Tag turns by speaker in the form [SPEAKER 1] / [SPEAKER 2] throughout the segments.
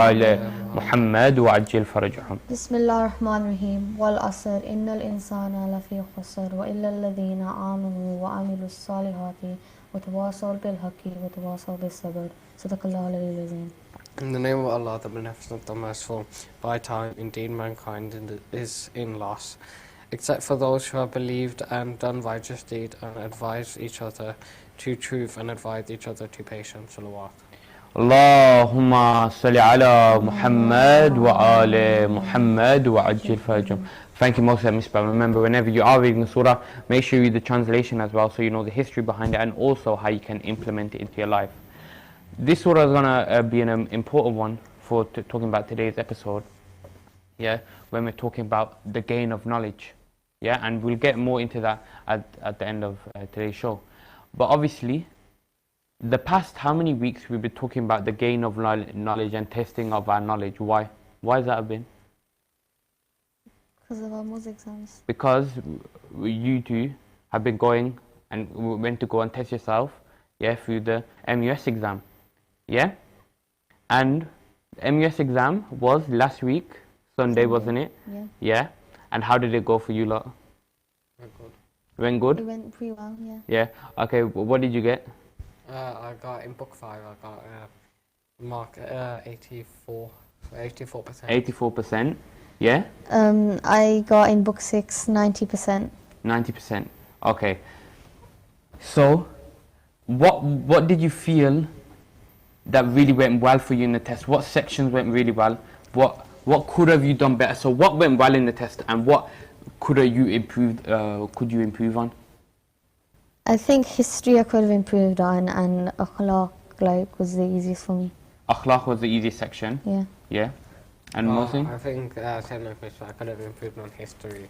[SPEAKER 1] آل محمد وعجل فرجهم.
[SPEAKER 2] بسم الله الرحمن الرحيم والعصر إن الإنسان لفي خسر وإلا الذين آمنوا وعملوا الصالحات وتواصوا بالحق وتواصوا بالصبر. صدق الله العلي العظيم.
[SPEAKER 3] In the name of Allah, the Beneficent, the Merciful, by time indeed mankind is in loss, except for those who have believed and done righteous deed and advised each other to truth and advised each other to patience. Salawat.
[SPEAKER 1] Allahumma salli ala Muhammad wa ala Muhammad wa ajil farajum. Thank you, Most Misbah. Remember, whenever you are reading the surah, make sure you read the translation as well, so you know the history behind it and also how you can implement it into your life. This surah is gonna be an important one for talking about today's episode. Yeah, when we're talking about the gain of knowledge. Yeah, and we'll get more into that at the end of today's show. But obviously, the past how many weeks we've been talking about the gain of knowledge and testing of our knowledge. Why? Why has that been?
[SPEAKER 2] Because of our most exams.
[SPEAKER 1] Because you two have been going and went to go and test yourself, yeah, through the MUS exam, yeah? And the MUS exam was last week, Sunday, wasn't it?
[SPEAKER 2] Yeah.
[SPEAKER 1] Yeah? And how did it go for you lot?
[SPEAKER 3] Went good.
[SPEAKER 1] Went good?
[SPEAKER 2] It went pretty well, yeah.
[SPEAKER 1] Yeah. Okay, what did you get?
[SPEAKER 3] I got in book 5, I got mark 84%.
[SPEAKER 1] 84%. Yeah?
[SPEAKER 2] I got in book 6 90%.
[SPEAKER 1] 90%. Okay. So, what did you feel that really went well for you in the test? What sections went really well? What could have you done better? So what went well in the test and what could you improve on?
[SPEAKER 2] I think history I could have improved on, and akhlaq was the easiest for me.
[SPEAKER 1] Akhlaq was the easiest section.
[SPEAKER 2] Yeah.
[SPEAKER 1] Yeah. And Mohsin?
[SPEAKER 3] I think same like Mishra, I could have improved on history.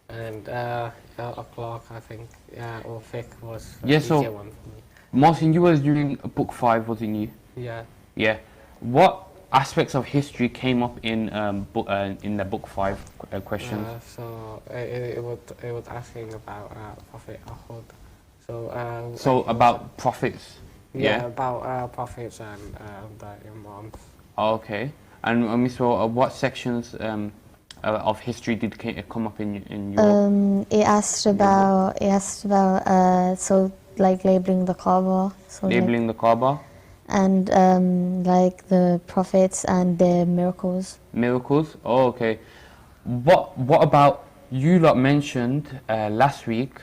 [SPEAKER 3] And akhlaq, I think, or fiqh was
[SPEAKER 1] Yeah,
[SPEAKER 3] easier
[SPEAKER 1] so
[SPEAKER 3] one for me.
[SPEAKER 1] Mohsin, you was doing book 5, wasn't you?
[SPEAKER 3] Yeah.
[SPEAKER 1] Yeah. What aspects of history came up in the book 5 questions?
[SPEAKER 3] So it was asking about Prophet Ahud.
[SPEAKER 1] So about prophets.
[SPEAKER 3] Yeah, about prophets and the imams.
[SPEAKER 1] Okay. And Misra, what sections of history did come up in your?
[SPEAKER 2] It asked about so like labeling the Kaaba. So
[SPEAKER 1] labeling the Kaaba.
[SPEAKER 2] And like the prophets and their miracles.
[SPEAKER 1] Miracles. Oh, okay. What about you lot mentioned last week,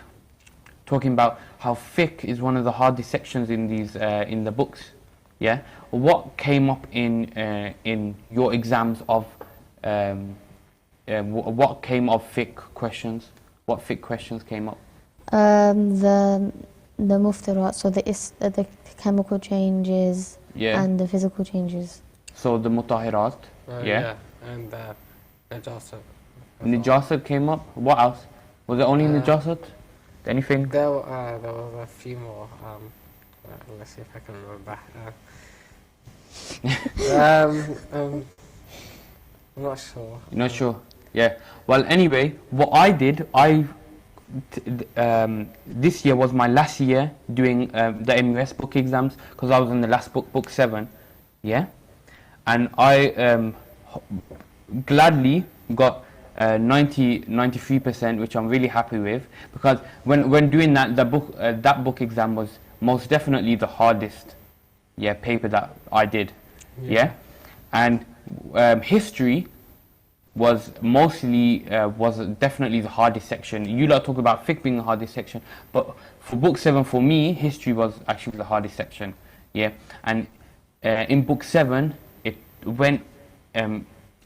[SPEAKER 1] talking about how fiqh is one of the hardest sections in these in the books. Yeah. What came up in your exams of what came of fiqh questions? What fiqh questions came up?
[SPEAKER 2] The muftirat, so the chemical changes,
[SPEAKER 1] yeah,
[SPEAKER 2] and the physical changes.
[SPEAKER 1] So the mutahirat, yeah,
[SPEAKER 3] and najasat.
[SPEAKER 1] Najasat came up. What else? Was it only najasat? Anything?
[SPEAKER 3] There was a few more. Let's see if I can remember. I'm not sure.
[SPEAKER 1] You're not sure? Yeah. Well, anyway, what I did, this year was my last year doing the MUS book exams because I was in the last book 7, yeah, and I gladly got 93%, which I'm really happy with, because when doing that, that book exam was most definitely the hardest, yeah, paper that I did, yeah, and history was definitely the hardest section. You lot talk about fiqh being the hardest section, but for book 7 for me, history was actually the hardest section, yeah, and in book 7 it went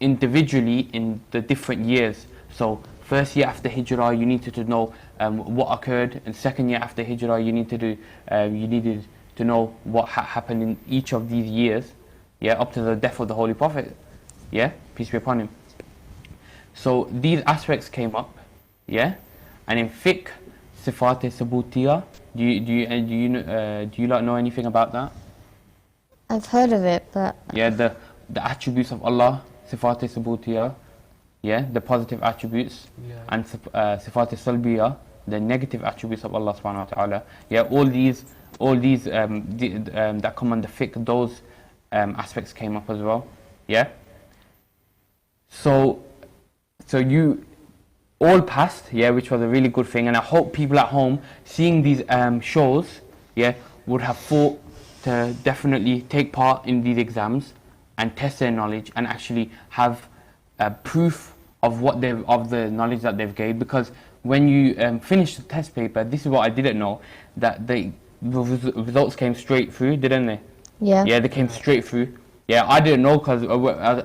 [SPEAKER 1] individually in the different years. So first year after Hijrah, you needed to know what occurred, and second year after Hijrah, you needed to know what happened in each of these years, yeah, up to the death of the Holy Prophet, yeah, peace be upon him. So these aspects came up, yeah, and in fiqh, sifat sabutiya. Do you lot know anything about that?
[SPEAKER 2] I've heard of it, but
[SPEAKER 1] yeah, the attributes of Allah, sifat sabutiya, yeah, the positive attributes, and sifat salbiya, the negative attributes of Allah subhanahu wa ta'ala. Yeah, all these that come under fiqh, those aspects came up as well. Yeah. So you all passed, yeah, which was a really good thing, and I hope people at home seeing these shows, yeah, would have thought to definitely take part in these exams and test their knowledge and actually have proof of what they've of the knowledge that they've gained. Because when you finish the test paper, this is what I didn't know, that the results came straight through, didn't they?
[SPEAKER 2] Yeah.
[SPEAKER 1] Yeah, they came straight through. Yeah, I didn't know because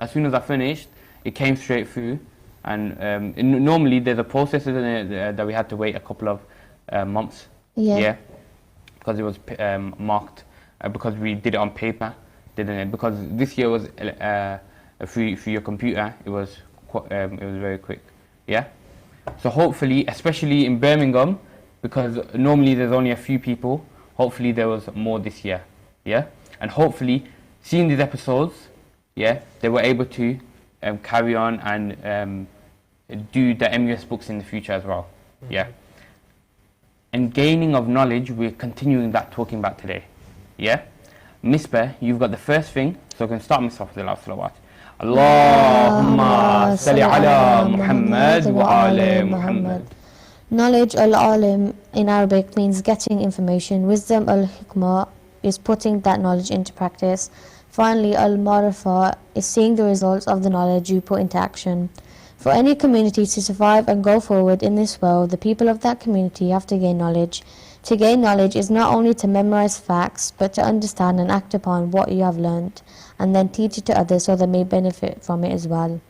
[SPEAKER 1] as soon as I finished, it came straight through. And normally there's a process, isn't it, that we had to wait a couple of months.
[SPEAKER 2] Yeah.
[SPEAKER 1] Because it was marked, because we did it on paper, didn't it? Because this year was through your computer, it was very quick. Yeah. So hopefully, especially in Birmingham, because normally there's only a few people, hopefully there was more this year. Yeah. And hopefully, seeing these episodes, yeah, they were able to carry on and do the MUS books in the future as well. Yeah. And gaining of knowledge, we're continuing that talking about today. Yeah. Misbah, you've got the first thing, so we can start Misbah with the last salawat. Allahumma salli ala Muhammad wa ala Muhammad.
[SPEAKER 2] Knowledge al-alim in Arabic means getting information. Wisdom al-hikmah is putting that knowledge into practice. Finally, al-marifa is seeing the results of the knowledge you put into action. For any community to survive and go forward in this world, the people of that community have to gain knowledge. To gain knowledge is not only to memorize facts, but to understand and act upon what you have learnt, and then teach it to others so they may benefit from it as well.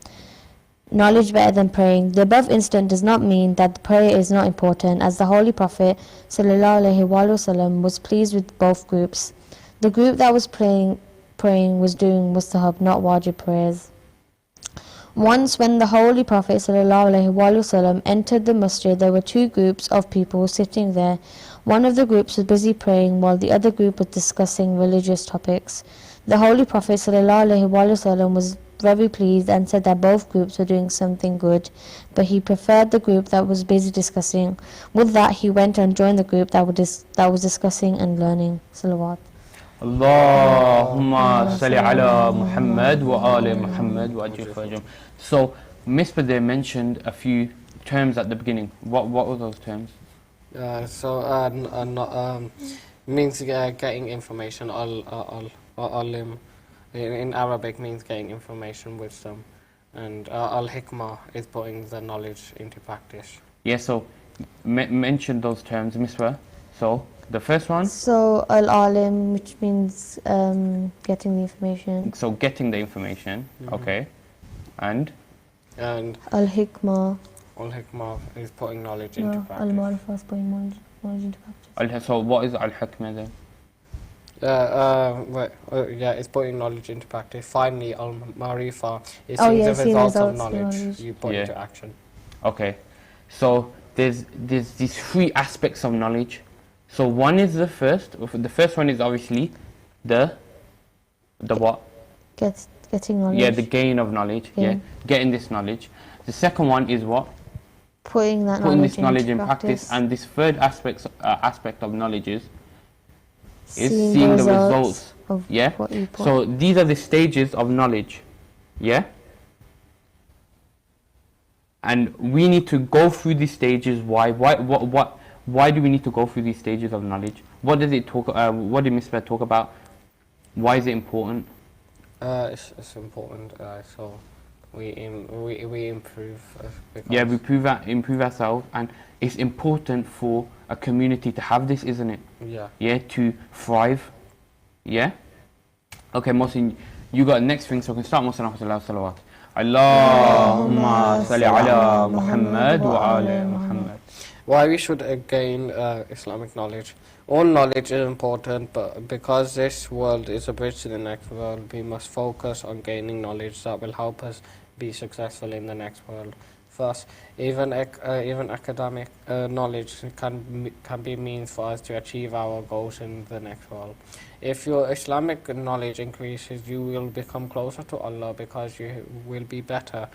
[SPEAKER 2] Knowledge better than praying. The above incident does not mean that the prayer is not important, as the Holy Prophet ﷺ was pleased with both groups. The group that was praying was doing mustahab, not wajib prayers. Once when the Holy Prophet ﷺ entered the masjid, there were two groups of people sitting there. One of the groups was busy praying while the other group was discussing religious topics. The Holy Prophet ﷺ was very pleased and said that both groups were doing something good, but he preferred the group that was busy discussing. With that, he went and joined the group that was discussing and learning. Salawat.
[SPEAKER 1] Allahumma salli ala Muhammad wa ala Muhammad wa ajil farajum. So, Misbah there mentioned a few terms at the beginning. What were those terms?
[SPEAKER 3] Means getting information. Alim in Arabic means getting information, wisdom, and al-hikmah is putting the knowledge into practice.
[SPEAKER 1] Yeah, so mention those terms, Misbah. So, the first one?
[SPEAKER 2] So, al-alim, which means getting the information.
[SPEAKER 1] So, getting the information, okay. And
[SPEAKER 2] al-hikmah.
[SPEAKER 3] Al-hikmah is putting knowledge into practice.
[SPEAKER 2] Al-marifa is putting knowledge into practice.
[SPEAKER 1] So, what is al-hikmah then?
[SPEAKER 3] It's putting knowledge into practice. Finally, al-marifa is
[SPEAKER 2] Oh,
[SPEAKER 3] seeing
[SPEAKER 2] yeah,
[SPEAKER 3] the
[SPEAKER 2] seeing
[SPEAKER 3] results of
[SPEAKER 2] results,
[SPEAKER 3] knowledge you put
[SPEAKER 1] Yeah.
[SPEAKER 3] into action.
[SPEAKER 1] Okay, so there's these three aspects of knowledge. So one is the first one is obviously the what?
[SPEAKER 2] Getting knowledge.
[SPEAKER 1] Yeah, the gain of knowledge. Yeah, getting this knowledge. The second one is what?
[SPEAKER 2] Putting
[SPEAKER 1] this knowledge in practice. And this third aspect of knowledge is seeing the results
[SPEAKER 2] of
[SPEAKER 1] yeah.
[SPEAKER 2] what you put.
[SPEAKER 1] So these are the stages of knowledge. Yeah. And we need to go through these stages. Why do we need to go through these stages of knowledge? What does it talk? What did Misbah talk about? Why is it important?
[SPEAKER 3] It's important. So we improve.
[SPEAKER 1] Yeah, we improve ourselves, and it's important for a community to have this, isn't it?
[SPEAKER 3] Yeah.
[SPEAKER 1] Yeah, to thrive. Yeah. Okay, Mohsin, you got the next thing, so we can start. Mohsin, salawat. Allahumma salli ala Muhammad wa ala Muhammad.
[SPEAKER 3] Why we should gain Islamic knowledge? All knowledge is important, but because this world is a bridge to the next world, we must focus on gaining knowledge that will help us be successful in the next world. Thus, even academic knowledge can be means for us to achieve our goals in the next world. If your Islamic knowledge increases, you will become closer to Allah because you will be better.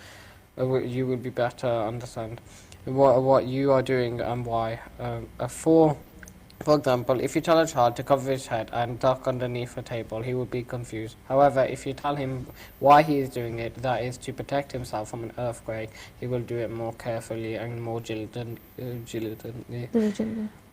[SPEAKER 3] You will be better understand what you are doing and why. For example, if you tell a child to cover his head and duck underneath a table, he would be confused. However, if you tell him why he is doing it, that is to protect himself from an earthquake, he will do it more carefully and more diligently.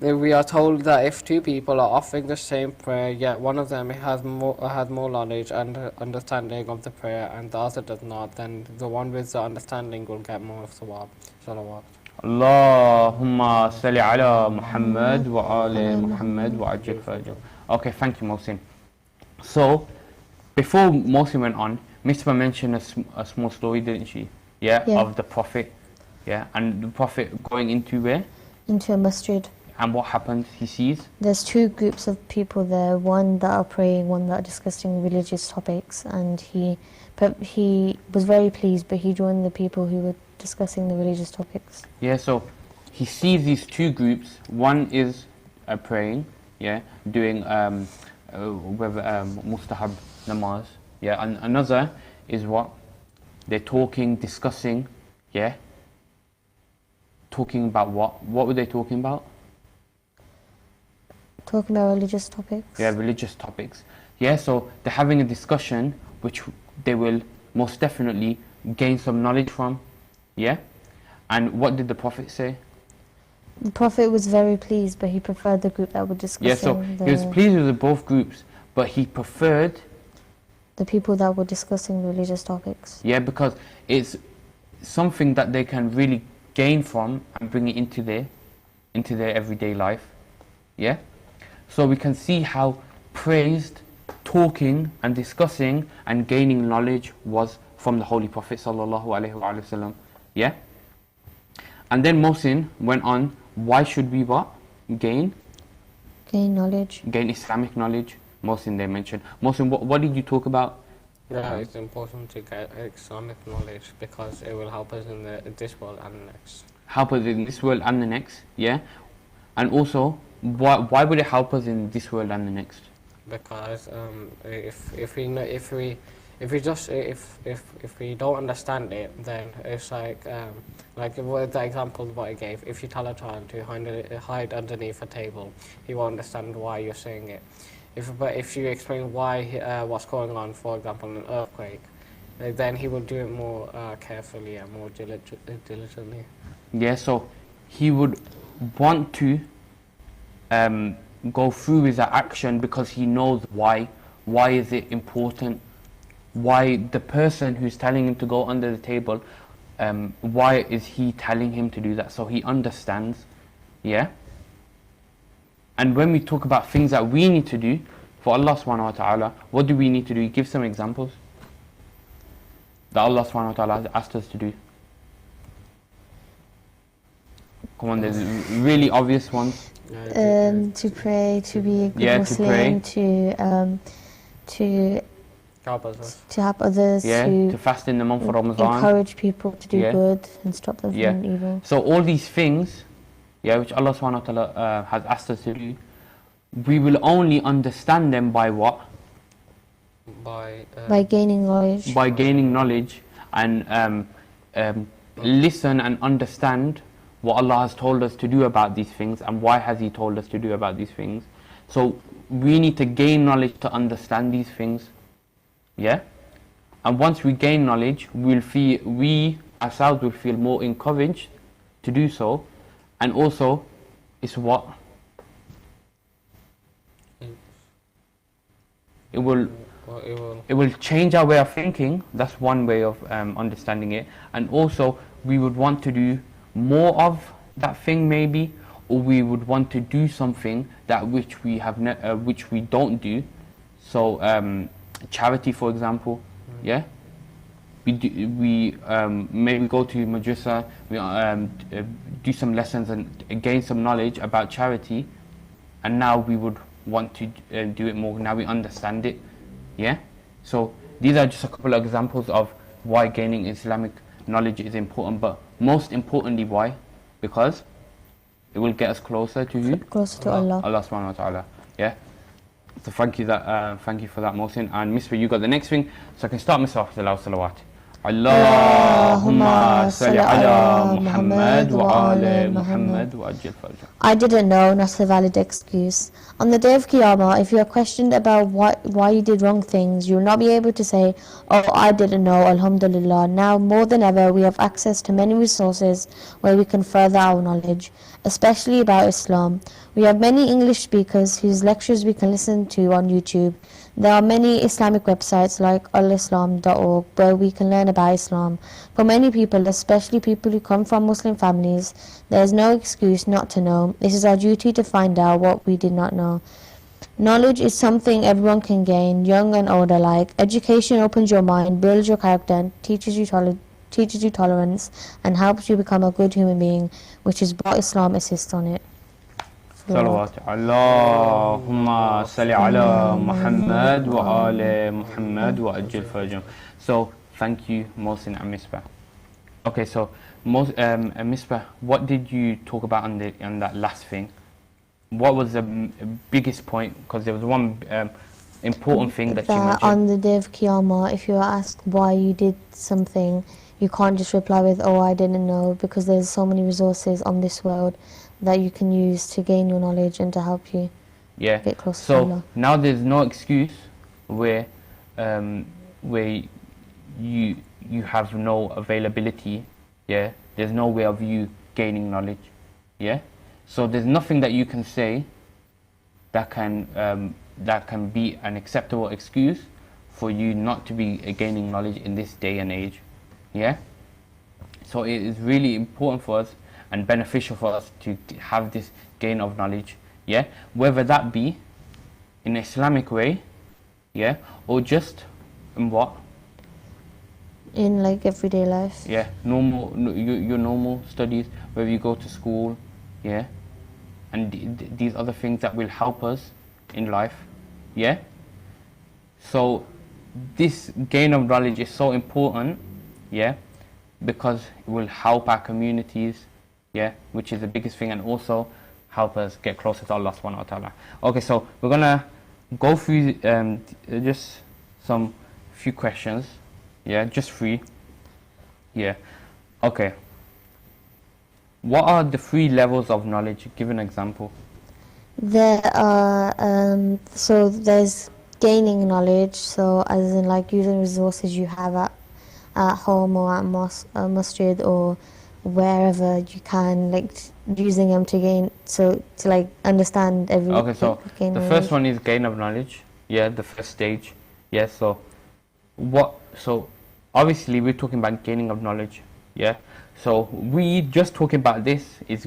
[SPEAKER 3] We are told that if two people are offering the same prayer, yet one of them has more knowledge and understanding of the prayer and the other does not, then the one with the understanding will get more of thawab. Salawat.
[SPEAKER 1] Allahumma salli ala Muhammad wa ali Muhammad wa ajil fajr. Okay, thank you, Mohsin. So, before Mohsin went on, Misbah mentioned a small story, didn't she? Yeah, of the Prophet. Yeah, and the Prophet going into where?
[SPEAKER 2] Into a masjid.
[SPEAKER 1] And what happens? He sees?
[SPEAKER 2] There's two groups of people there, one that are praying, one that are discussing religious topics, and he was very pleased, but he joined the people who were discussing the religious topics.
[SPEAKER 1] Yeah, so he sees these two groups. One is praying, yeah, doing mustahab namaz, yeah, and another is what? They're talking, discussing, yeah. Talking about what? What were they talking about?
[SPEAKER 2] Talking about religious topics.
[SPEAKER 1] Yeah, religious topics. Yeah, so they're having a discussion which they will most definitely gain some knowledge from. Yeah? And what did the Prophet say?
[SPEAKER 2] The Prophet was very pleased, but he preferred the group that were discussing.
[SPEAKER 1] Yeah, so he was pleased with both groups, but he preferred
[SPEAKER 2] the people that were discussing religious topics.
[SPEAKER 1] Yeah, because it's something that they can really gain from and bring it into their everyday life. Yeah? So we can see how praised talking and discussing and gaining knowledge was from the Holy Prophet sallallahu alaihi wasallam. Yeah? And then Mohsin went on, why should we what? Gain
[SPEAKER 2] knowledge.
[SPEAKER 1] Gain Islamic knowledge. Mohsin they mentioned. Mohsin, what did you talk about?
[SPEAKER 3] Yeah, it's important to get Islamic knowledge because it will help us in this world and the next.
[SPEAKER 1] Help us in this world and the next, yeah? And also, why would it help us in this world and the next?
[SPEAKER 3] Because if we don't understand it, then it's like the example what I gave. If you tell a child to hide underneath a table, he won't understand why you're saying it. But if you explain why what's going on, for example, an earthquake, then he will do it more carefully and more diligently.
[SPEAKER 1] Yeah, so he would want to go through with that action because he knows why. Why is it important? Why the person who's telling him to go under the table, why is he telling him to do that? So he understands, yeah? And when we talk about things that we need to do for Allah subhanahu wa ta'ala, what do we need to do? Give some examples that Allah subhanahu wa ta'ala has asked us to do. Come on, there's really obvious ones.
[SPEAKER 2] To pray, to be a good Muslim, to help others,
[SPEAKER 1] to fast in the month of Ramadan,
[SPEAKER 2] encourage people to do good and stop them from evil.
[SPEAKER 1] So all these things, which Allah subhanahu wa ta'ala has asked us to do, we will only understand them by what?
[SPEAKER 3] By
[SPEAKER 2] gaining knowledge.
[SPEAKER 1] By gaining knowledge and listen and understand what Allah has told us to do about these things and why has He told us to do about these things. So we need to gain knowledge to understand these things. Yeah? And once we gain knowledge, we ourselves will feel more encouraged to do so. And also, it's what? It will change our way of thinking. That's one way of understanding it. And also, we would want to do more of that thing maybe, or we would want to do something that which we don't do. So charity, for example, yeah. We maybe go to madrasa, we do some lessons and gain some knowledge about charity, and now we would want to do it more. Now we understand it, yeah. So these are just a couple of examples of why gaining Islamic knowledge is important, but most importantly, why? Because it will get us closer to who?
[SPEAKER 2] Closer to Allah.
[SPEAKER 1] Allah subhanahu wa ta'ala. Yeah. So thank you for that, Mohsin. And Misbah, you got the next thing. So I can start Misbah after the salawat. Allahumma salli ala Muhammad wa ala Muhammad wa ajil farjah.
[SPEAKER 2] I didn't know, not a valid excuse. On the day of Qiyamah, if you are questioned about why you did wrong things, you will not be able to say, oh, I didn't know, alhamdulillah. Now, more than ever, we have access to many resources where we can further our knowledge, especially about Islam. We have many English speakers whose lectures we can listen to on YouTube. There are many Islamic websites like alislam.org where we can learn about Islam. For many people, especially people who come from Muslim families, there is no excuse not to know. This is our duty to find out what we did not know. Knowledge is something everyone can gain, young and old alike. Education opens your mind, builds your character, teaches you tolerance, and helps you become a good human being, which is what Islam assists on it.
[SPEAKER 1] Salawat. Allahumma salli ala Muhammad wa ala Muhammad wa ajil farjah. So, thank you, Mohsin and Misbah. Okay, so, Misbah, what did you talk about on that last thing? What was the biggest point? Because there was one important thing that you mentioned.
[SPEAKER 2] On the day of Qiyamah, if you are asked why you did something, you can't just reply with, oh, I didn't know, because there's so many resources on this world that you can use to gain your knowledge and to help you get closer to Allah.
[SPEAKER 1] So now there's no excuse where you have no availability, there's no way of you gaining knowledge, so there's nothing that you can say that can be an acceptable excuse for you not to be gaining knowledge in this day and age, so it is really important for us and beneficial for us to have this gain of knowledge, whether that be in an Islamic way, or just in what?
[SPEAKER 2] In like everyday life.
[SPEAKER 1] Normal, your normal studies, whether you go to school, and these other things that will help us in life, So this gain of knowledge is so important, because it will help our communities, which is the biggest thing, and also help us get closer to Allah subhanahu wa ta'ala. Okay, so we're gonna go through just some few questions, just 3. Okay. What are the 3 levels of knowledge? Give an example.
[SPEAKER 2] There are so there's gaining knowledge, so as in like using resources you have at home or at masjid or wherever you can, like using them to gain, so to like understand everything.
[SPEAKER 1] Okay, so the first one is gain of knowledge, the first stage, so obviously we're talking about gaining of knowledge, so we just talking about this is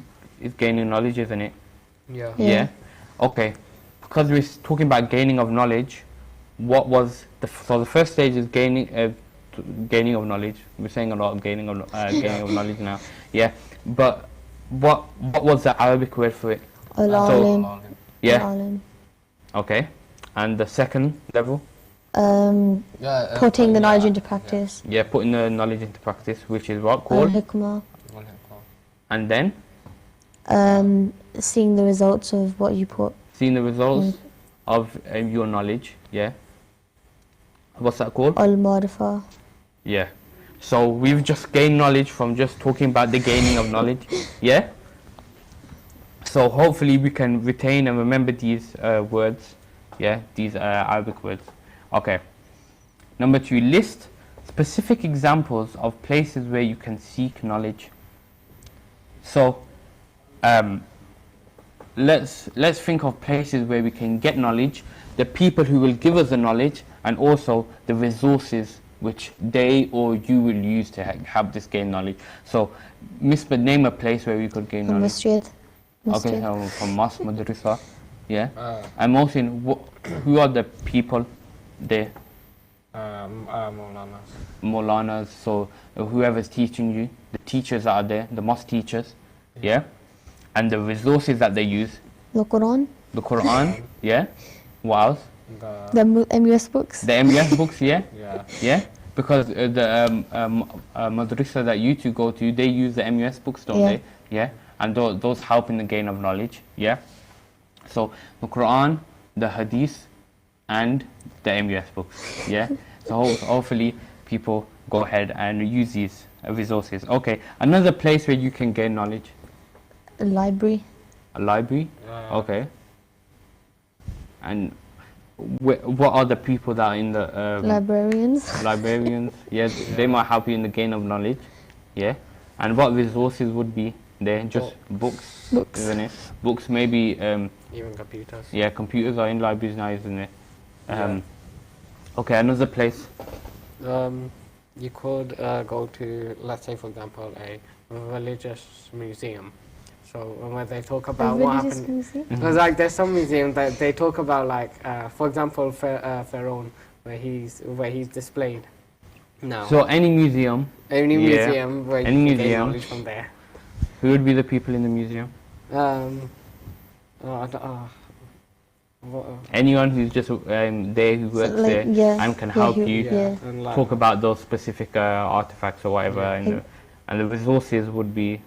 [SPEAKER 1] gaining knowledge, isn't it? Okay, because we're talking about gaining of knowledge, what was the first stage is gaining of knowledge. We're saying a lot of gaining of knowledge now, but what was the Arabic word for it?
[SPEAKER 2] Al-alim.
[SPEAKER 1] Al-alim. Okay, and the second level?
[SPEAKER 2] Putting the knowledge into practice.
[SPEAKER 1] Putting the knowledge into practice, which is what called?
[SPEAKER 2] Al-hikmah.
[SPEAKER 1] And then?
[SPEAKER 2] Seeing the results of what you put.
[SPEAKER 1] Seeing the results of your knowledge, What's that called?
[SPEAKER 2] Al-marifah.
[SPEAKER 1] So we've just gained knowledge from just talking about the gaining of knowledge, So hopefully we can retain and remember these words, these Arabic words. Okay. Number 2, list specific examples of places where you can seek knowledge. So let's think of places where we can get knowledge, the people who will give us the knowledge, and also the resources which they or you will use to help this gain knowledge. So, Misbah, name a place where we could gain knowledge.
[SPEAKER 2] Masjid.
[SPEAKER 1] Okay, so from mosque, madrasa, and Mohsin, who are the people there? Maulanas. So whoever's teaching you, the teachers that are there, the mosque teachers, and the resources that they use.
[SPEAKER 2] The Quran.
[SPEAKER 1] The Quran, What else?
[SPEAKER 2] The MUS books.
[SPEAKER 1] The MUS books, because the madrasa that you two go to, they use the MUS books, don't they? And those help in the gain of knowledge, So the Quran, the Hadith, and the MUS books, So hopefully people go ahead and use these resources. Okay, another place where you can gain knowledge.
[SPEAKER 2] A library.
[SPEAKER 1] A library. Okay. And what are the people that are in the
[SPEAKER 2] Librarians.
[SPEAKER 1] librarians? Yes, they might help you in the gain of knowledge. Yeah. And what resources would be there? Just books,
[SPEAKER 2] Books.
[SPEAKER 1] isn't it? Books, maybe.
[SPEAKER 3] Even computers.
[SPEAKER 1] Yeah, computers are in libraries now, isn't it?
[SPEAKER 3] Yeah.
[SPEAKER 1] Okay, another place.
[SPEAKER 3] You could go to, let's say, for example, a religious museum. So when they talk about what
[SPEAKER 2] religious
[SPEAKER 3] happened,
[SPEAKER 2] museum?
[SPEAKER 3] because like there's some museums that they talk about, like for example, Pharaoh, where he's displayed. Now,
[SPEAKER 1] So any museum,
[SPEAKER 3] any
[SPEAKER 1] yeah,
[SPEAKER 3] museum where
[SPEAKER 1] any
[SPEAKER 3] you can gain
[SPEAKER 1] museum.
[SPEAKER 3] knowledge from there.
[SPEAKER 1] who would be the people in the museum? Anyone who's just there, who works
[SPEAKER 2] like,
[SPEAKER 1] there,
[SPEAKER 2] yeah,
[SPEAKER 1] and can
[SPEAKER 2] yeah,
[SPEAKER 1] help
[SPEAKER 2] who-
[SPEAKER 1] you
[SPEAKER 2] yeah.
[SPEAKER 3] and like,
[SPEAKER 1] talk about those specific artifacts or whatever,
[SPEAKER 3] Yeah.
[SPEAKER 1] and the resources would be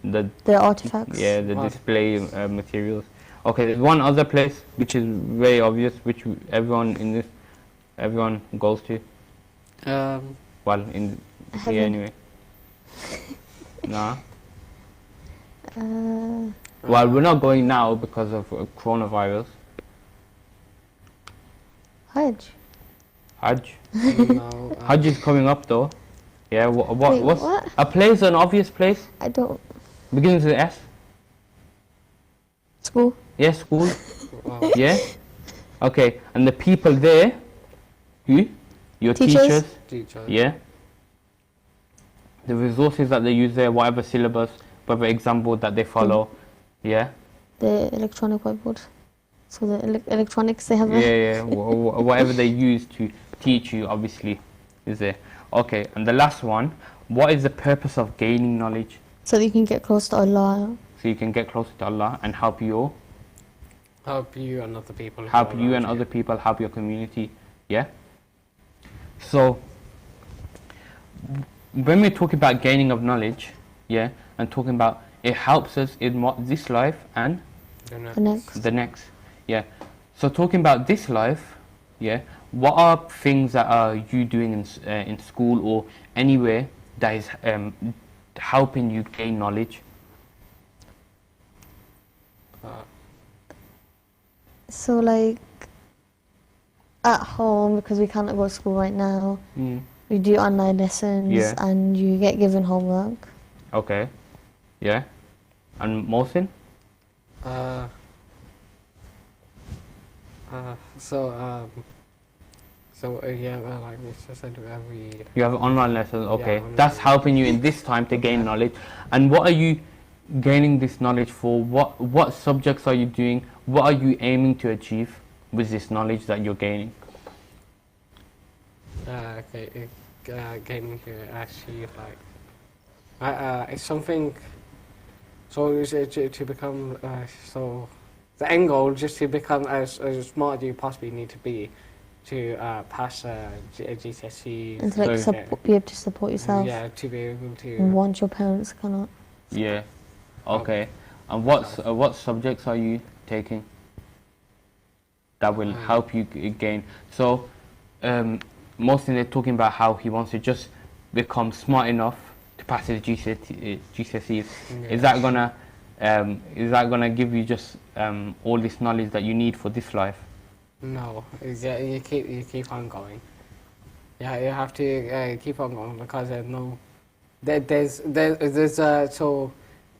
[SPEAKER 1] the
[SPEAKER 2] The artifacts.
[SPEAKER 1] the
[SPEAKER 3] Art-
[SPEAKER 1] display materials. Okay, there's one other place which is very obvious, which everyone goes to. Well, in
[SPEAKER 2] Heaven.
[SPEAKER 1] here anyway. Nah.
[SPEAKER 2] Uh,
[SPEAKER 1] Well, we're not going now because of coronavirus.
[SPEAKER 2] Hajj.
[SPEAKER 1] Hajj.
[SPEAKER 3] no,
[SPEAKER 1] Hajj is coming up though. Yeah.
[SPEAKER 2] Wait,
[SPEAKER 1] What's
[SPEAKER 2] what?
[SPEAKER 1] a place? An obvious place
[SPEAKER 2] I don't.
[SPEAKER 1] begins with S.
[SPEAKER 2] School.
[SPEAKER 1] Yeah, school.
[SPEAKER 3] well,
[SPEAKER 1] Yeah. Okay, and the people there, who? Your
[SPEAKER 2] Teachers.
[SPEAKER 1] teachers.
[SPEAKER 3] teacher.
[SPEAKER 1] Yeah. The resources that they use there, whatever syllabus, whatever example that they follow. Yeah.
[SPEAKER 2] The electronic whiteboard. So the electronics they have.
[SPEAKER 1] Yeah. Whatever they use to teach you, obviously, is there. Okay, and the last one, what is the purpose of gaining knowledge?
[SPEAKER 2] So that you can get close to Allah.
[SPEAKER 1] So you can get closer to Allah and help you,
[SPEAKER 3] Help you and other people. who
[SPEAKER 1] help
[SPEAKER 3] are
[SPEAKER 1] you
[SPEAKER 3] around
[SPEAKER 1] and other people, help your community. Yeah. So when we're talking about gaining of knowledge, yeah, and talking about it helps us in this life and
[SPEAKER 3] The
[SPEAKER 2] The next.
[SPEAKER 1] the next. Yeah. So talking about this life, yeah, what are things that are you doing in school or anywhere that is helping you gain knowledge?
[SPEAKER 2] So like at home, because we can't go to school right now, we do online lessons
[SPEAKER 1] Yeah.
[SPEAKER 2] and you get given homework.
[SPEAKER 1] Okay. Yeah. And Mohsin?
[SPEAKER 3] Yeah, like Mr. said, every
[SPEAKER 1] You have online lessons, okay.
[SPEAKER 3] online
[SPEAKER 1] That's
[SPEAKER 3] lessons.
[SPEAKER 1] helping you in this time to gain knowledge. And what are you gaining this knowledge for? What subjects are you doing? What are you aiming to achieve with this knowledge that you're gaining?
[SPEAKER 3] gaming here actually like it's something. So is it to become so the end goal just to become as smart as you possibly need to be to pass GCSE.
[SPEAKER 2] And to like
[SPEAKER 1] So-
[SPEAKER 2] be able to support yourself
[SPEAKER 3] Yeah, to be able to.
[SPEAKER 2] once your parents cannot.
[SPEAKER 1] Yeah. Okay. And what subjects are you taking that will help you gain? So, mostly they're talking about how he wants to just become smart enough to pass his GCSEs. Is that gonna give you just all this knowledge that you need for this life?
[SPEAKER 3] No, you keep on going. Yeah, you have to keep on going because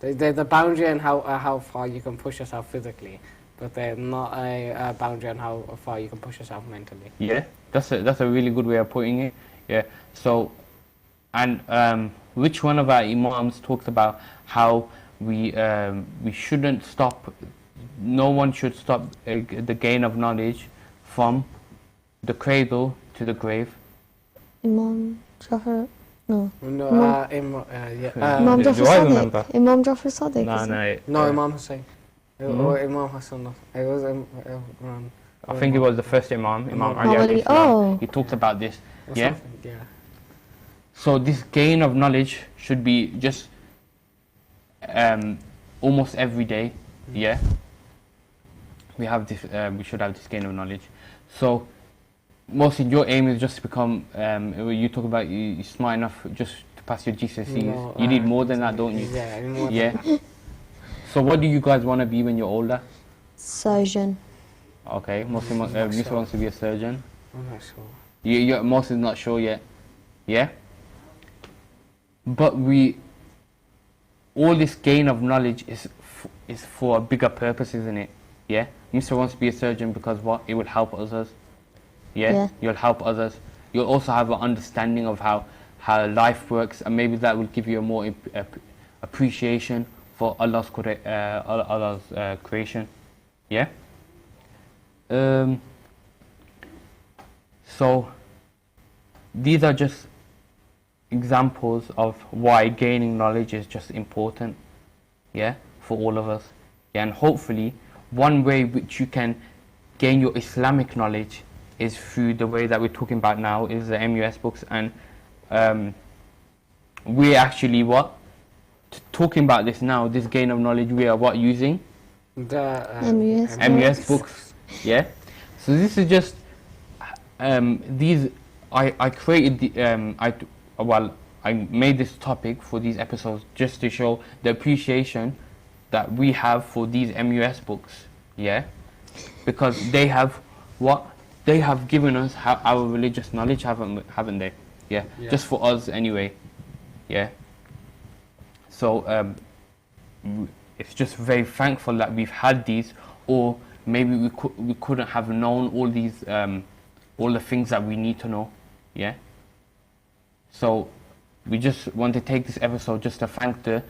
[SPEAKER 3] there's a boundary on how far you can push yourself physically, but there's not a boundary on how far you can push yourself mentally.
[SPEAKER 1] Yeah, that's a really good way of putting it. Yeah. So, and which one of our imams talks about how we shouldn't stop? No one should stop the gain of knowledge from the cradle to the grave.
[SPEAKER 2] Imam Jafar, no.
[SPEAKER 3] No,
[SPEAKER 2] Imam
[SPEAKER 1] do
[SPEAKER 2] Jafar
[SPEAKER 1] I
[SPEAKER 2] Sadiq.
[SPEAKER 1] remember?
[SPEAKER 2] Imam Jafar Sadiq.
[SPEAKER 1] No,
[SPEAKER 2] isn't it?
[SPEAKER 1] no.
[SPEAKER 3] Imam Hussein. Or Imam Hassan. It was Imran.
[SPEAKER 1] I think it was the first Imam
[SPEAKER 3] Imam
[SPEAKER 1] Ali.
[SPEAKER 2] Ali.
[SPEAKER 1] alayhi salam.
[SPEAKER 2] Oh.
[SPEAKER 1] He talked about this.
[SPEAKER 3] Or
[SPEAKER 1] Yeah.
[SPEAKER 3] something, yeah.
[SPEAKER 1] So this gain of knowledge should be just almost every day. Yeah. We should have this gain of knowledge. So Mostly your aim is just to become, you talk about you're smart enough just to pass your GCSEs.
[SPEAKER 3] No,
[SPEAKER 1] You need more than that, don't you?
[SPEAKER 3] Yeah, more
[SPEAKER 1] Yeah.
[SPEAKER 3] than that.
[SPEAKER 1] So what do you guys want to be when you're older?
[SPEAKER 2] Surgeon.
[SPEAKER 1] Okay, Muslim,
[SPEAKER 3] not
[SPEAKER 1] Musa
[SPEAKER 3] sure.
[SPEAKER 1] wants to be a surgeon.
[SPEAKER 3] I'm not sure.
[SPEAKER 1] Muslim's not sure yet. Yeah? But all this gain of knowledge is for a bigger purpose, isn't it? Yeah? Musa wants to be a surgeon because what? It will help others. Yeah?
[SPEAKER 2] Yeah.
[SPEAKER 1] You'll help others. You'll also have an understanding of how life works, and maybe that will give you a more appreciation for Allah's creation. Yeah? So these are just examples of why gaining knowledge is just important, yeah, for all of us. Yeah, and hopefully one way which you can gain your Islamic knowledge is through the way that we're talking about now, is the MUS books. And we're actually talking about this now, this gain of knowledge, we are using
[SPEAKER 3] The
[SPEAKER 1] MUS books. Yeah, so this is just these I created the I made this topic for these episodes just to show the appreciation that we have for these MUS books. Yeah, because they have given us our religious knowledge, haven't they? Yeah,
[SPEAKER 3] Yeah.
[SPEAKER 1] just for us anyway. Yeah, so it's just very thankful that we've had these, or maybe we couldn't have known all these all the things that we need to know. Yeah, so we just want to take this episode just to thank the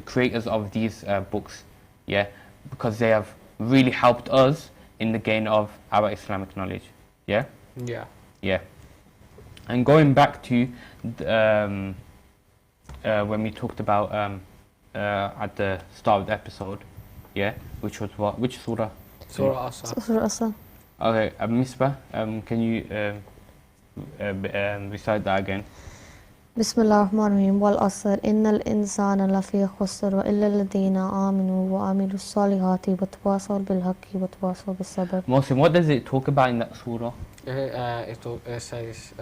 [SPEAKER 1] creators of these books. Yeah, because they have really helped us in the gain of our Islamic knowledge. Yeah.
[SPEAKER 3] Yeah.
[SPEAKER 1] Yeah. And going back to when we talked about at the start of the episode, yeah, which was what? Which surah?
[SPEAKER 3] Surah Asr.
[SPEAKER 2] Surah Asr.
[SPEAKER 1] Okay, Misbah, can you recite that again?
[SPEAKER 2] بسم الله الرحمن الرحيم والعصر إن الإنسان لفي خسر وإلا الذين آمنوا وعملوا الصالحات وتواصوا بالحق وتواصوا بالصبر.
[SPEAKER 1] Mohsin, what does it talk about in that surah?
[SPEAKER 3] It says,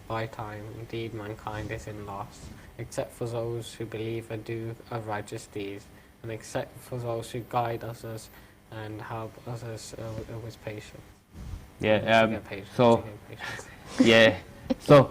[SPEAKER 3] by time, indeed mankind is in loss, except for those who believe and do of righteous deeds, and except for those who guide others and help others with patience.
[SPEAKER 1] Yeah,
[SPEAKER 3] To get patience,
[SPEAKER 1] so,
[SPEAKER 3] to get patience.
[SPEAKER 1] yeah, so,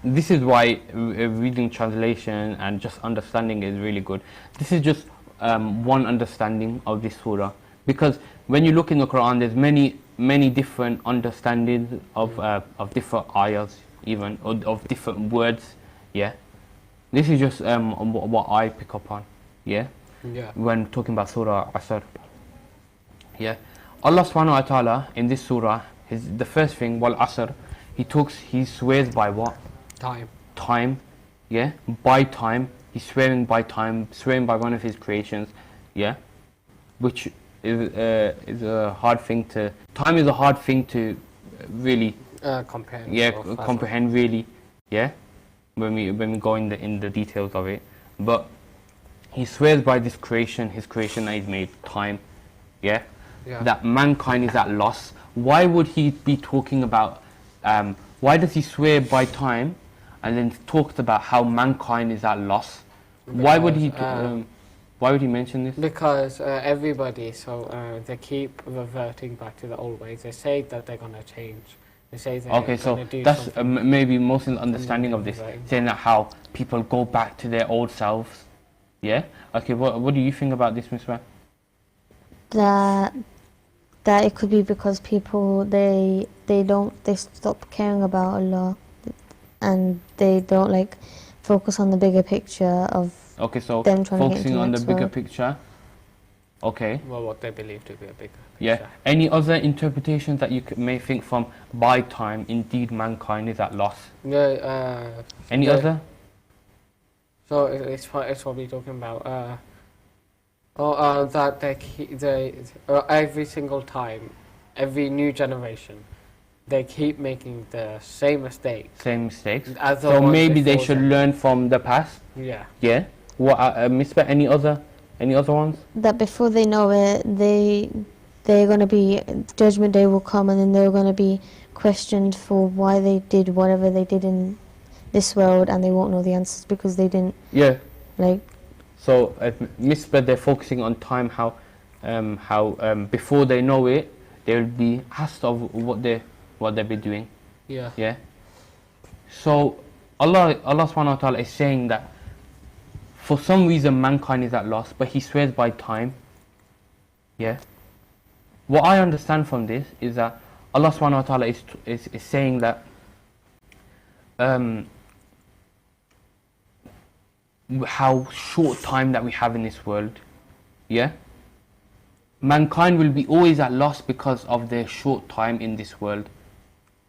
[SPEAKER 1] this is why reading translation and just understanding is really good. This is just one understanding of this surah, because when you look in the Quran, there's many different understandings of different ayahs, even of different words. Yeah, this is just what I pick up on. Yeah,
[SPEAKER 3] Yeah.
[SPEAKER 1] when talking about Surah Asr. Yeah, Allah subhanahu wa ta'ala in this surah, the first thing, wal Asr, he swears by what?
[SPEAKER 3] Time.
[SPEAKER 1] Time. Yeah, by time. He's swearing by time, swearing by one of his creations. Yeah, which is a hard thing to. Time is a hard thing to really.
[SPEAKER 3] Comprehend.
[SPEAKER 1] Yeah,
[SPEAKER 3] or fathom.
[SPEAKER 1] comprehend really. Yeah, when we go in the details of it, but he swears by this creation, his creation that he's made, time. Yeah,
[SPEAKER 3] Yeah.
[SPEAKER 1] that mankind is at loss. Why would he be talking about? Why does he swear by time, and then talks about how mankind is at loss? Why would he? Why would he mention this?
[SPEAKER 3] Because everybody, they keep reverting back to the old ways. They say that they're going to change. They say they're
[SPEAKER 1] Okay, so
[SPEAKER 3] going to do
[SPEAKER 1] that's
[SPEAKER 3] something.
[SPEAKER 1] maybe most understanding of this,
[SPEAKER 3] Right.
[SPEAKER 1] saying that how people go back to their old selves. Yeah. Okay. What do you think about this, Miss Ra?
[SPEAKER 2] That it could be because people they stop caring about Allah, and they don't like focus on the bigger picture of
[SPEAKER 1] Okay, so
[SPEAKER 2] them trying to get
[SPEAKER 1] focusing
[SPEAKER 2] into
[SPEAKER 1] on
[SPEAKER 2] the
[SPEAKER 1] the
[SPEAKER 2] next
[SPEAKER 1] bigger
[SPEAKER 2] world.
[SPEAKER 1] picture. Okay.
[SPEAKER 3] Well, what they believe to be a bigger
[SPEAKER 1] Yeah.
[SPEAKER 3] picture.
[SPEAKER 1] Any other interpretations that you may think from by time, indeed mankind is at loss?
[SPEAKER 3] Yeah.
[SPEAKER 1] Any
[SPEAKER 3] the-
[SPEAKER 1] other?
[SPEAKER 3] So it's probably talking about that they every single time, every new generation, they keep making the same mistakes.
[SPEAKER 1] Same mistakes.
[SPEAKER 3] As the
[SPEAKER 1] So
[SPEAKER 3] ones
[SPEAKER 1] maybe they
[SPEAKER 3] before
[SPEAKER 1] should
[SPEAKER 3] them.
[SPEAKER 1] learn from the past.
[SPEAKER 3] Yeah.
[SPEAKER 1] Yeah. What, Miss Ra, any other ones?
[SPEAKER 2] That before they know it, they they're going to be, Judgment Day will come, and then they're going to be questioned for why they did whatever they did in this world, and they won't know the answers because they didn't,
[SPEAKER 1] Yeah.
[SPEAKER 2] like,
[SPEAKER 1] So, Misbah, they're focusing on time, how before they know it, they'll be asked of what they'll be doing.
[SPEAKER 3] Yeah.
[SPEAKER 1] Yeah. So, Allah subhanahu wa ta'ala is saying that for some reason mankind is at loss, but He swears by time. Yeah. What I understand from this is that Allah subhanahu wa ta'ala is saying that how short time that we have in this world. Yeah. Mankind will be always at loss because of their short time in this world.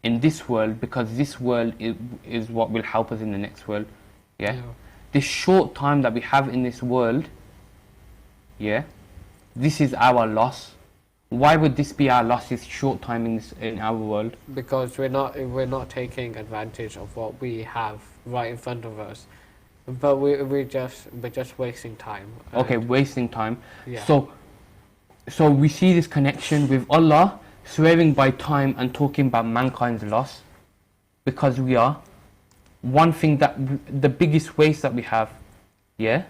[SPEAKER 1] Because this world is what will help us in the next world. Yeah. This short time that we have in this world, yeah, this is our loss. Why would this be our loss, this short time in our world?
[SPEAKER 3] Because we're not taking advantage of what we have right in front of us, but we're just wasting time.
[SPEAKER 1] Okay, wasting time.
[SPEAKER 3] Yeah.
[SPEAKER 1] So we see this connection with Allah swearing by time and talking about mankind's loss, because we are one thing that the biggest waste that we have. Yeah,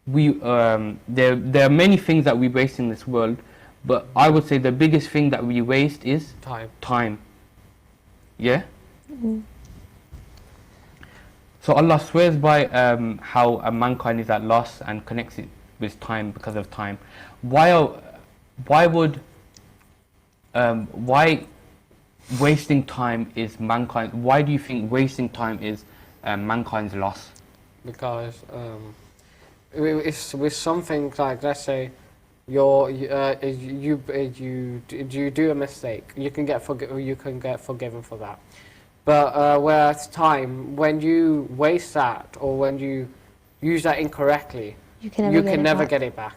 [SPEAKER 1] there are many things that we waste in this world, but I would say the biggest thing that we waste is time. Yeah. So Allah swears by how mankind is at loss and connects it with time because of time. Why wasting time is mankind? Why do you think wasting time is mankind's loss?
[SPEAKER 3] Because if with something like, let's say, you do a mistake, you can get forgiven for that. But whereas time, when you waste that or when you use that incorrectly, you can never get it back.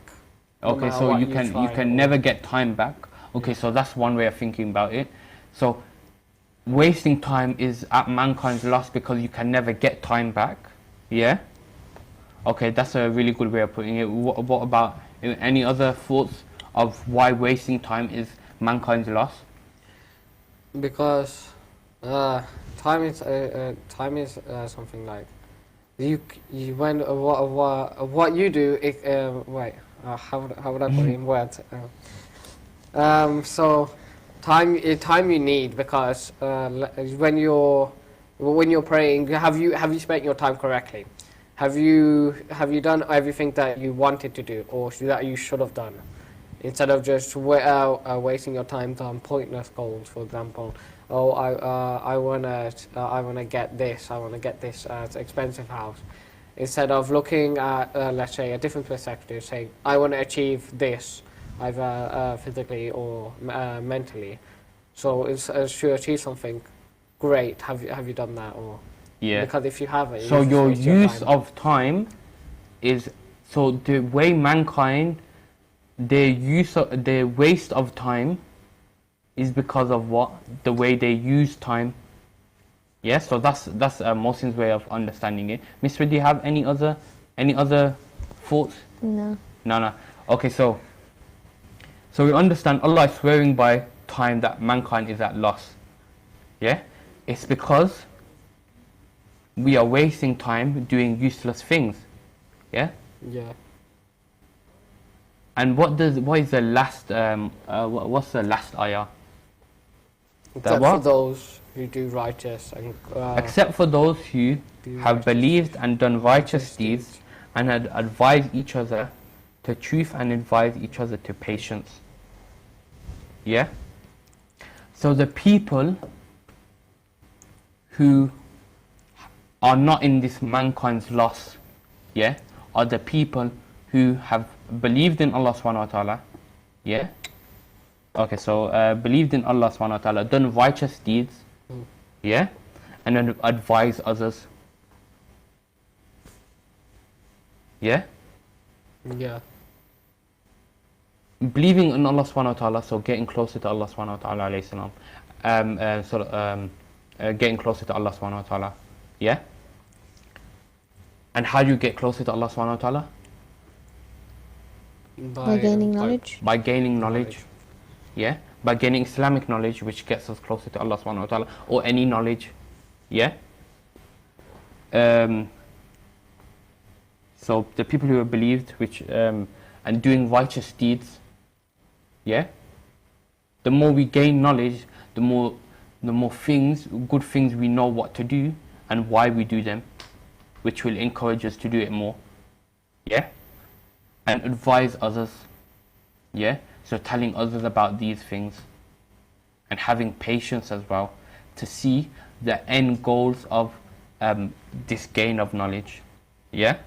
[SPEAKER 1] Okay,
[SPEAKER 3] No
[SPEAKER 1] so you can never get time back. Okay, so that's one way of thinking about it. So wasting time is at mankind's loss because you can never get time back. Yeah. Okay, that's a really good way of putting it. What about any other thoughts of why wasting time is mankind's loss?
[SPEAKER 3] Because time is something like when what you do. How would I put it in words? So time you need, because when you're praying, have you spent your time correctly? Have you done everything that you wanted to do or that you should have done, instead of just wasting your time on pointless goals? For example, I wanna get this expensive house, instead of looking at let's say a different perspective, saying I want to achieve this, either physically or mentally. So it's to achieve something great. Have you done that? Or
[SPEAKER 1] yeah,
[SPEAKER 3] because if you haven't,
[SPEAKER 1] so your use of time is, so the way mankind, their waste of time is because of what? The way they use time. Yeah, so that's a Muslim's way of understanding it. Misra, do you have any other thoughts?
[SPEAKER 2] no.
[SPEAKER 1] No. Okay, so we understand Allah is swearing by time that mankind is at loss. Yeah, it's because we are wasting time doing useless things. Yeah.
[SPEAKER 3] Yeah.
[SPEAKER 1] And what is the last what's the last ayah?
[SPEAKER 3] Except for those who do righteous and
[SPEAKER 1] except for those who have believed and done righteous deeds and had advised each other to truth and advise each other to patience. Yeah. So the people who are not in this mankind's loss, yeah, are the people who have believed in Allah subhanahu wa ta'ala, yeah. Okay, so believed in Allah subhanahu wa ta'ala, done righteous deeds, yeah, and then advise others. Yeah?
[SPEAKER 3] Yeah.
[SPEAKER 1] Believing in Allah subhanahu wa ta'ala, so getting closer to Allah subhanahu wa ta'ala alayhi salam. Getting closer to Allah subhanahu wa ta'ala. Yeah? And how do you get closer to Allah subhanahu wa ta'ala?
[SPEAKER 2] By gaining knowledge.
[SPEAKER 1] By gaining knowledge. yeah, by gaining Islamic knowledge, which gets us closer to Allah subhanahu wa ta'ala, or any knowledge, yeah. So the people who are believed, which and doing righteous deeds, yeah. The more we gain knowledge, the more things, good things we know what to do and why we do them, which will encourage us to do it more, yeah. And advise others, yeah. So telling others about these things and having patience as well to see the end goals of this gain of knowledge, yeah.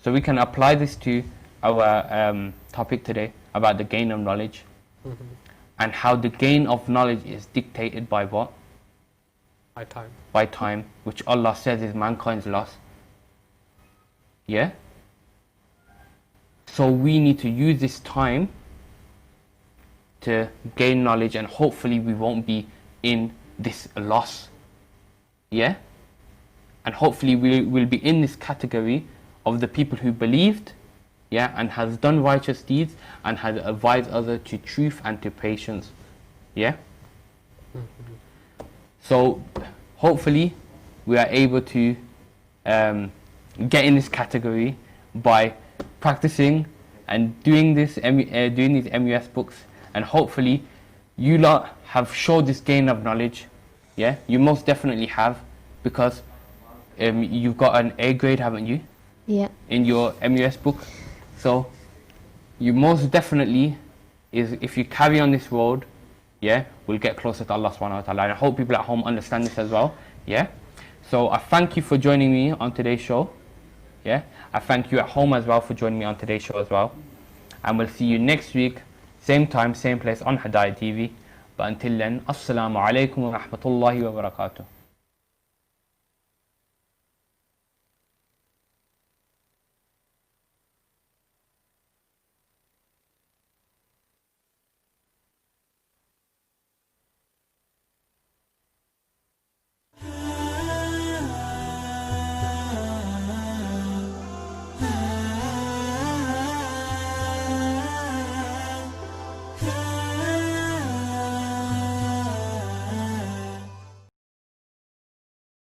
[SPEAKER 1] So we can apply this to our topic today about the gain of knowledge, and how the gain of knowledge is dictated by what?
[SPEAKER 3] By time.
[SPEAKER 1] By time, which Allah says is mankind's loss, yeah. So we need to use this time to gain knowledge, and hopefully we won't be in this loss, yeah. And hopefully we will be in this category of the people who believed, yeah, and has done righteous deeds and has advised others to truth and to patience, yeah. So hopefully we are able to get in this category by practicing and doing this doing these MUS books, and hopefully you lot have showed this gain of knowledge, yeah. You most definitely have, because you've got an A grade, haven't you?
[SPEAKER 2] Yeah.
[SPEAKER 1] In your MUS book. So you most definitely, is if you carry on this road, yeah, we'll get closer to Allah subhanahu wa ta'ala. And I hope people at home understand this as well, yeah. So I thank you for joining me on today's show, yeah. I thank you at home as well for joining me on today's show as well. And we'll see you next week, same time, same place on Hidayat TV. But until then, Assalamu alaikum wa rahmatullahi wa barakatuh.